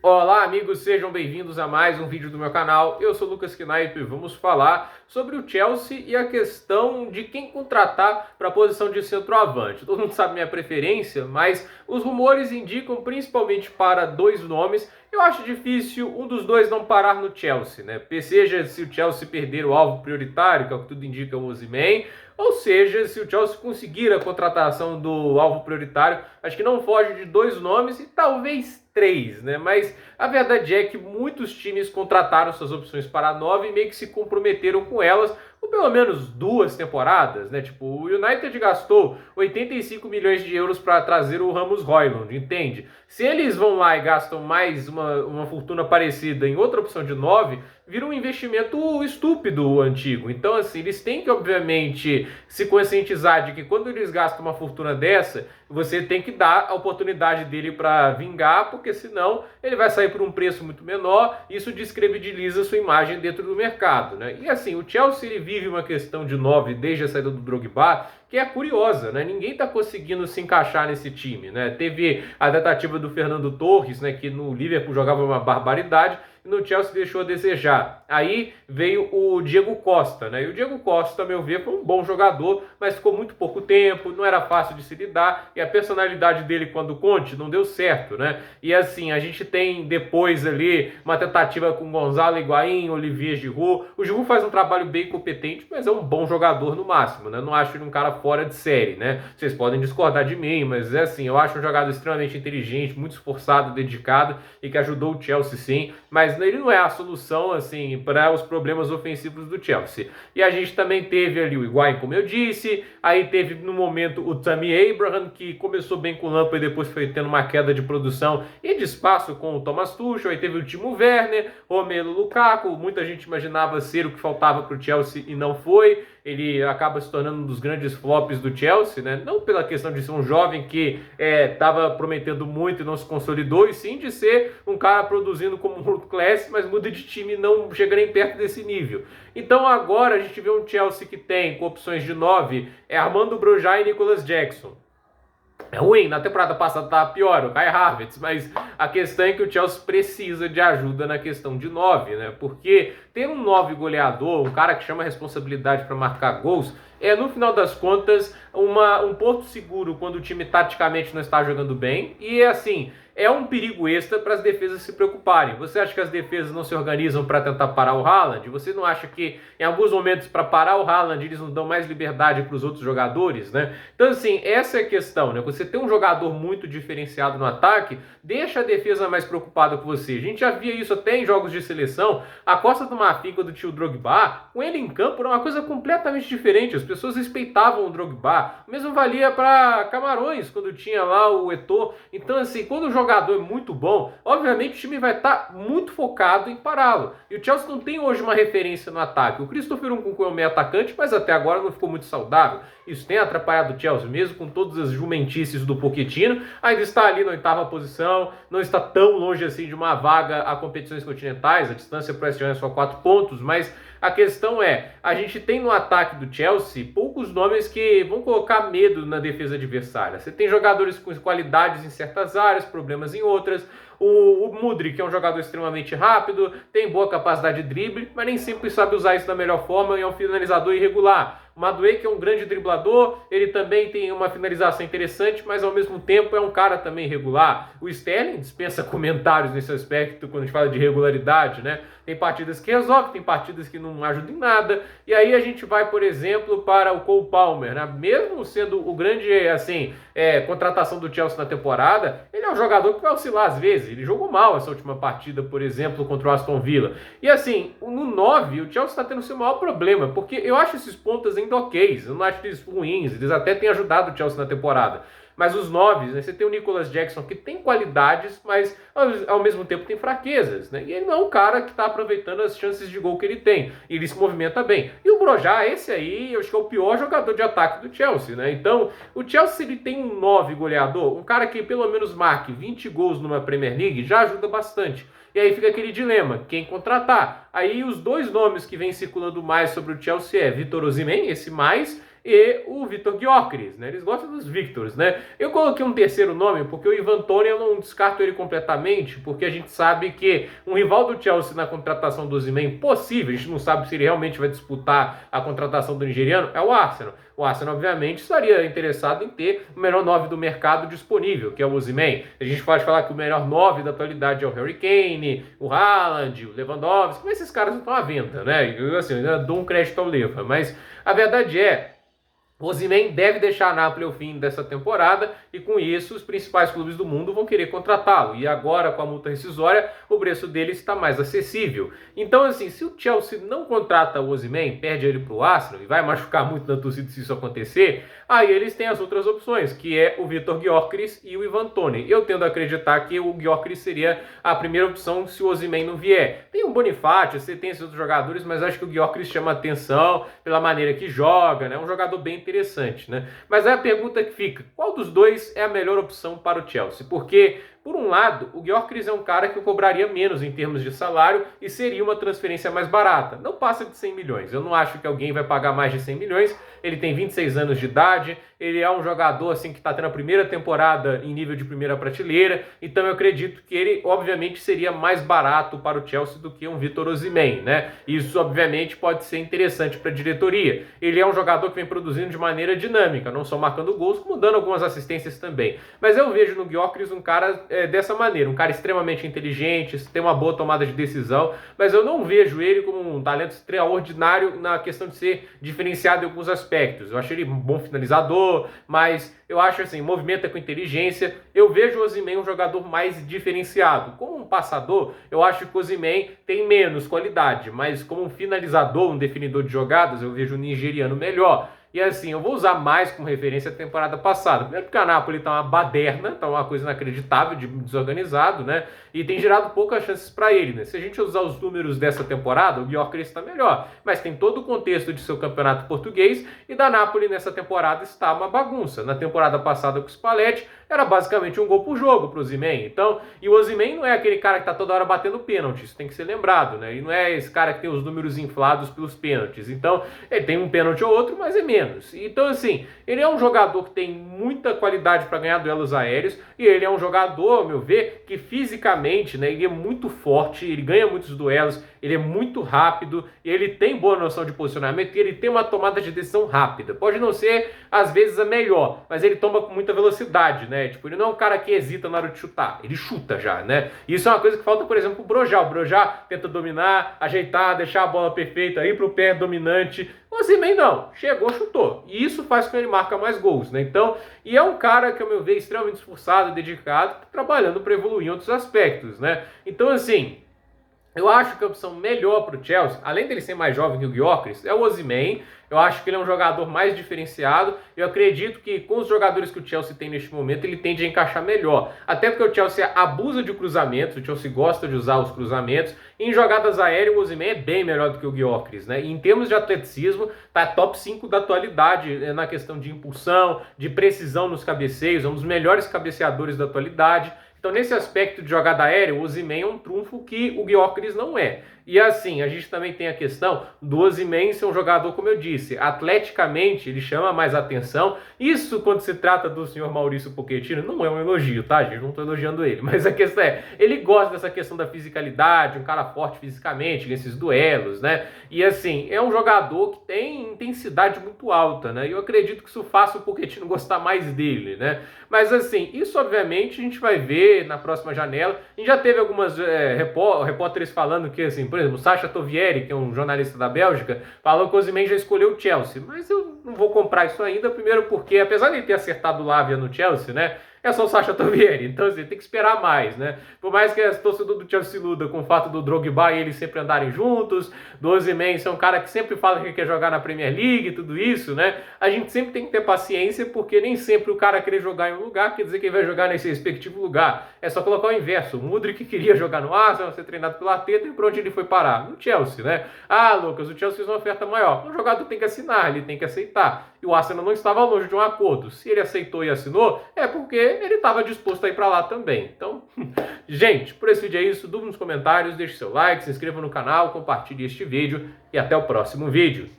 Olá amigos, sejam bem-vindos a mais um vídeo do meu canal. Eu sou o Lucas Knaip e vamos falar sobre o Chelsea e a questão de quem contratar para a posição de centroavante. Todo mundo sabe minha preferência, mas os rumores indicam principalmente para dois nomes. Eu acho difícil um dos dois não parar no Chelsea, né? Seja se o Chelsea perder o alvo prioritário, que é o que tudo indica, o Osimhen, ou seja, se o Chelsea conseguir a contratação do alvo prioritário, acho que não foge de dois nomes e talvez três, né? Mas a verdade é que muitos times contrataram suas opções para a 9 e meio que se comprometeram com elas por pelo menos 2 temporadas, né? Tipo, o United gastou 85 milhões de euros para trazer o Rasmus Højlund, entende? Se eles vão lá e gastam mais uma fortuna parecida em outra opção de 9, vira um investimento estúpido o antigo. Então, assim, eles têm que, obviamente, se conscientizar de que quando eles gastam uma fortuna dessa, você tem que dar a oportunidade dele para vingar, porque senão ele vai sair por um preço muito menor, isso descredibiliza a sua imagem dentro do mercado, né? E assim, o Chelsea ele vive uma questão de 9 desde a saída do Drogba, que é curiosa, né? Ninguém está conseguindo se encaixar nesse time, né? Teve a tentativa do Fernando Torres, né, que no Liverpool jogava uma barbaridade, e no Chelsea deixou a desejar. Aí veio o Diego Costa, né? E o Diego Costa, a meu ver, foi um bom jogador, mas ficou muito pouco tempo, não era fácil de se lidar, e a personalidade dele quando Conte não deu certo, né? E assim, a gente tem depois ali uma tentativa com Gonzalo Higuaín, Olivier Giroud. O Giroud faz um trabalho bem competente, mas é um bom jogador no máximo, né? Não acho ele um cara fora de série, né? Vocês podem discordar de mim, mas é assim, eu acho um jogador extremamente inteligente, muito esforçado, dedicado e que ajudou o Chelsea sim, mas ele não é a solução assim para os problemas ofensivos do Chelsea. E a gente também teve ali o Higuaín, como eu disse, aí teve no momento o Tammy Abraham, que começou bem com o Lampard e depois foi tendo uma queda de produção e de espaço com o Thomas Tuchel, aí teve o Timo Werner, Romelu Lukaku, muita gente imaginava ser o que faltava para o Chelsea e não foi. Ele acaba se tornando um dos grandes flops do Chelsea, né? Não pela questão de ser um jovem que estava prometendo muito e não se consolidou, e sim de ser um cara produzindo como um world class, mas muda de time e não chega nem perto desse nível. Então agora a gente vê um Chelsea que tem, com opções de 9, Armando Broja e Nicolas Jackson. É ruim, na temporada passada estava pior, o Kai Havertz, mas a questão é que o Chelsea precisa de ajuda na questão de 9, né? Porque ter um 9 goleador, um cara que chama a responsabilidade para marcar gols, é no final das contas um porto seguro quando o time taticamente não está jogando bem, e assim, é um perigo extra para as defesas se preocuparem. Você acha que as defesas não se organizam para tentar parar o Haaland? Você não acha que em alguns momentos para parar o Haaland eles não dão mais liberdade para os outros jogadores, né? Então assim, essa é a questão, né? Você tem um jogador muito diferenciado no ataque, deixa a defesa mais preocupada com você. A gente já via isso até em jogos de seleção. A Costa do Marfim, quando tinha o Drogba, com ele em campo era uma coisa completamente diferente. As pessoas respeitavam o Drogba. O mesmo valia para Camarões, quando tinha lá o Eto'o. Então assim, quando o jogador é muito bom, obviamente o time vai estar muito focado em pará-lo. E o Chelsea não tem hoje uma referência no ataque. O Christopher Nkunku é um meio atacante, mas até agora não ficou muito saudável. Isso tem atrapalhado o Chelsea, mesmo com todas as jumentices do Pochettino, ainda está ali na 8ª posição, não está tão longe assim de uma vaga a competições continentais, a distância para esse ano é só 4 pontos, mas a questão é, a gente tem no ataque do Chelsea poucos nomes que vão colocar medo na defesa adversária. Você tem jogadores com qualidades em certas áreas, problemas em outras. O Mudryk é um jogador extremamente rápido, tem boa capacidade de drible, mas nem sempre sabe usar isso da melhor forma e é um finalizador irregular. O Madueke, que é um grande driblador, ele também tem uma finalização interessante, mas ao mesmo tempo é um cara também irregular. O Sterling dispensa comentários nesse aspecto quando a gente fala de regularidade, né? Tem partidas que resolve, tem partidas que não ajudam em nada. E aí a gente vai, por exemplo, para o Cole Palmer, né? Mesmo sendo o grande, assim, contratação do Chelsea na temporada, ele é um jogador que vai oscilar às vezes. Ele jogou mal essa última partida, por exemplo, contra o Aston Villa. E assim, no 9, o Chelsea está tendo o seu maior problema, porque eu acho esses pontas ainda ok, eu não acho eles ruins, eles até têm ajudado o Chelsea na temporada. Mas os 9, né, você tem o Nicolas Jackson que tem qualidades, mas ao mesmo tempo tem fraquezas, né? E ele não é um cara que está aproveitando as chances de gol que ele tem. E ele se movimenta bem. E o Broja, esse aí, eu acho que é o pior jogador de ataque do Chelsea, né? Então, o Chelsea ele tem um 9 goleador, um cara que pelo menos marque 20 gols numa Premier League, já ajuda bastante. E aí fica aquele dilema, quem contratar? Aí os dois nomes que vêm circulando mais sobre o Chelsea é Victor Osimhen, esse mais, e o Vitor Gyökeres, né? Eles gostam dos Victors, né? Eu coloquei um terceiro nome porque o Ivan Toney eu não descarto ele completamente, porque a gente sabe que um rival do Chelsea na contratação do Osimhen possível, a gente não sabe se ele realmente vai disputar a contratação do nigeriano, é o Arsenal. O Arsenal, obviamente, estaria interessado em ter o melhor 9 do mercado disponível, que é o Osimhen. A gente pode falar que o melhor 9 da atualidade é o Harry Kane, o Haaland, o Lewandowski, mas esses caras não estão à venda, né? Eu, assim, eu ainda dou um crédito ao Leva, mas a verdade é, o Osimhen deve deixar a Napoli ao fim dessa temporada e com isso os principais clubes do mundo vão querer contratá-lo. E agora com a multa rescisória o preço dele está mais acessível. Então assim, se o Chelsea não contrata o Osimhen, perde ele para o Arsenal e vai machucar muito na torcida se isso acontecer, aí eles têm as outras opções, que é o Vitor Gyökeres e o Ivan Toney. Eu tendo a acreditar que o Gyökeres seria a primeira opção se o Osimhen não vier. Tem o Bonifacio, você tem esses outros jogadores, mas acho que o Gyökeres chama atenção pela maneira que joga, né? É um jogador bem interessante, né? Mas aí a pergunta que fica, qual dos dois é a melhor opção para o Chelsea? Porque, por um lado, o Gyökeres é um cara que eu cobraria menos em termos de salário e seria uma transferência mais barata. Não passa de 100 milhões. Eu não acho que alguém vai pagar mais de 100 milhões. Ele tem 26 anos de idade, ele é um jogador assim que está tendo a primeira temporada em nível de primeira prateleira, então eu acredito que ele, obviamente, seria mais barato para o Chelsea do que um Victor Osimhen, né? Isso, obviamente, pode ser interessante para a diretoria. Ele é um jogador que vem produzindo de maneira dinâmica, não só marcando gols, como dando algumas assistências também. Mas eu vejo no Gyökeres um cara dessa maneira, um cara extremamente inteligente, tem uma boa tomada de decisão, mas eu não vejo ele como um talento extraordinário na questão de ser diferenciado em alguns aspectos. Eu acho ele um bom finalizador, mas eu acho assim, movimenta com inteligência. Eu vejo o Osimhen um jogador mais diferenciado. Como um passador, eu acho que o Osimhen tem menos qualidade, mas como um finalizador, um definidor de jogadas, eu vejo o nigeriano melhor. E assim, eu vou usar mais como referência a temporada passada. Primeiro porque a Napoli tá uma baderna, tá uma coisa inacreditável, de desorganizado, né? E tem gerado poucas chances para ele, né? Se a gente usar os números dessa temporada, o Gyökeres está melhor. Mas tem todo o contexto de seu campeonato português e da Napoli nessa temporada está uma bagunça. Na temporada passada com o Spalletti, era basicamente um gol por jogo pro Osimhen. Então, e o Osimhen não é aquele cara que tá toda hora batendo pênalti, isso tem que ser lembrado, né? E não é esse cara que tem os números inflados pelos pênaltis. Então, ele tem um pênalti ou outro, mas é menos. Então, assim, ele é um jogador que tem muita qualidade para ganhar duelos aéreos e ele é um jogador, ao meu ver, que fisicamente, né, ele é muito forte, ele ganha muitos duelos, ele é muito rápido, ele tem boa noção de posicionamento e ele tem uma tomada de decisão rápida. Pode não ser, às vezes, a melhor, mas ele toma com muita velocidade, né? Tipo, ele não é um cara que hesita na hora de chutar, ele chuta já, né? Isso é uma coisa que falta, por exemplo, pro Broja. O Broja tenta dominar, ajeitar, deixar a bola perfeita, ir pro pé dominante. O Osimhen não, chegou, chutou. E isso faz com que ele marque mais gols, né? Então, e é um cara que, ao meu ver, é extremamente esforçado, dedicado, trabalhando para evoluir em outros aspectos, né? Então, assim, eu acho que a opção melhor para o Chelsea, além dele ser mais jovem que o Gyökeres, é o Osimhen. Eu acho que ele é um jogador mais diferenciado. Eu acredito que com os jogadores que o Chelsea tem neste momento, ele tende a encaixar melhor. Até porque o Chelsea abusa de cruzamentos, o Chelsea gosta de usar os cruzamentos. Em jogadas aéreas, o Osimhen é bem melhor do que o Gyökeres, né? E em termos de atleticismo, tá top 5 da atualidade na questão de impulsão, de precisão nos cabeceios, é um dos melhores cabeceadores da atualidade. Então, nesse aspecto de jogada aérea, o Osimhen é um trunfo que o Gyökeres não é. E assim, a gente também tem a questão do Osimhen ser um jogador, como eu disse, atleticamente ele chama mais atenção. Isso, quando se trata do senhor Maurício Pochettino, não é um elogio, tá, gente? Não estou elogiando ele. Mas a questão é, ele gosta dessa questão da fisicalidade, um cara forte fisicamente, nesses duelos, né? E assim, é um jogador que tem intensidade muito alta, né? E eu acredito que isso faça o Pochettino gostar mais dele, né? Mas assim, isso obviamente a gente vai ver na próxima janela. A gente já teve algumas repórteres falando que, assim, por exemplo, o Sacha Tovieri, que é um jornalista da Bélgica, falou que o Osimhen já escolheu o Chelsea. Mas eu não vou comprar isso ainda, primeiro porque, apesar de ele ter acertado o Lavia no Chelsea, né? É só o Sacha Tovieri, então assim, tem que esperar mais, né? Por mais que a torcedor do Chelsea iluda com o fato do Drogba e eles sempre andarem juntos, do Osimhen ser um cara que sempre fala que quer jogar na Premier League e tudo isso, né? A gente sempre tem que ter paciência, porque nem sempre o cara querer jogar em um lugar quer dizer que ele vai jogar nesse respectivo lugar. É só colocar o inverso. O Mudryk queria jogar no Arsenal, ser treinado pelo Arteta, e por onde ele foi parar? No Chelsea, né? Ah, Lucas, o Chelsea fez uma oferta maior. O jogador tem que assinar, ele tem que aceitar. E o Arsenal não estava longe de um acordo. Se ele aceitou e assinou, é porque ele estava disposto a ir para lá também. Então, gente, por esse vídeo é isso. Dúvida nos comentários, deixe seu like, se inscreva no canal, compartilhe este vídeo e até o próximo vídeo.